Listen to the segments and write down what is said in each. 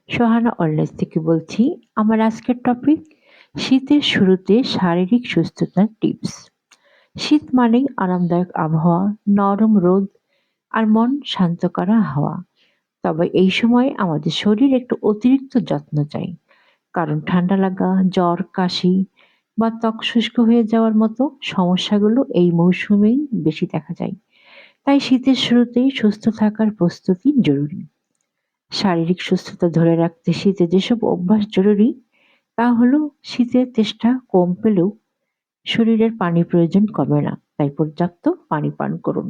Sohana wellness থেকে বলছি। আমার আজকের টপিক শীতের শুরুতে শারীরিক সুস্থতার টিপস। শীত মানেই আরামদায়ক আবহাওয়া, নরম রোদ আর মন শান্ত করা হাওয়া। তবে এই সময় আমাদের শরীর একটু অতিরিক্ত যত্ন চাই, কারণ ঠান্ডা লাগা, জ্বর, কাশি বা ত্বক শুষ্ক হয়ে যাওয়ার মতো সমস্যাগুলো এই মৌসুমেই বেশি দেখা যায়। তাই শীতের শুরুতেই সুস্থ থাকার প্রস্তুতি জরুরি। শারীরিক সুস্থতা ধরে রাখতে শীতে যেসব অভ্যাস জরুরি তা হলো শীতের তেষ্টা কম পেলেও শরীরের পানি প্রয়োজন কমে না, তাই পর্যাপ্ত পানি পান করুন।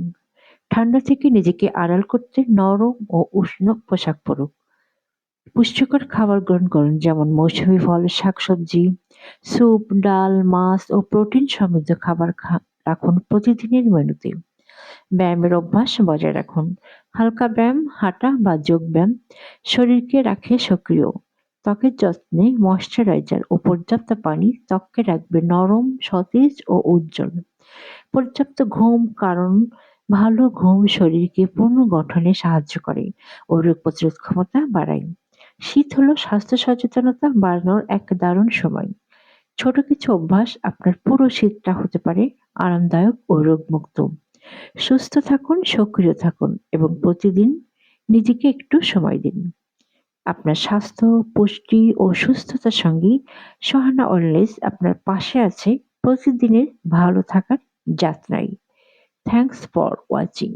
ঠান্ডা থেকে নিজেকে আড়াল করতে নরম ও উষ্ণ পোশাক পরুন। পুষ্টিকর খাবার গ্রহণ করুন, যেমন মৌসুমী ফল, শাকসবজি, স্যুপ, ডাল, মাছ ও প্রোটিন সমৃদ্ধ খাবার রাখুন প্রতিদিনের মেনুতে। ব্যায়ামের অভ্যাস বজায় রাখুন। হালকা ব্যায়াম, হাঁটা বা যোগ ব্যায়াম শরীরকে রাখে সক্রিয়। ত্বকের যত্নে ময়শ্চারাইজার ও পর্যাপ্ত পানি ত্বককে রাখবে নরম, সতেজ ও উজ্জ্বল। পর্যাপ্ত ঘুম, কারণ ভালো ঘুম শরীরকে পুনর্গঠনে সাহায্য করে ও রোগ প্রতিরোধ ক্ষমতা বাড়ায়। শীত হলো স্বাস্থ্য সচেতনতা বাড়ানোর এক দারুণ সময়। ছোট কিছু অভ্যাস আপনার পুরো শীতটা হতে পারে আরামদায়ক ও রোগমুক্ত। সুস্থ থাকুন, সক্রিয় থাকুন এবং প্রতিদিন নিজেকে একটু সময় দিন। আপনার স্বাস্থ্য, পুষ্টি ও সুস্থতার সঙ্গী সোহানা অলওয়েজ আপনার পাশে আছে প্রতিদিনের ভালো থাকার যাত্রায়। Thanks for watching.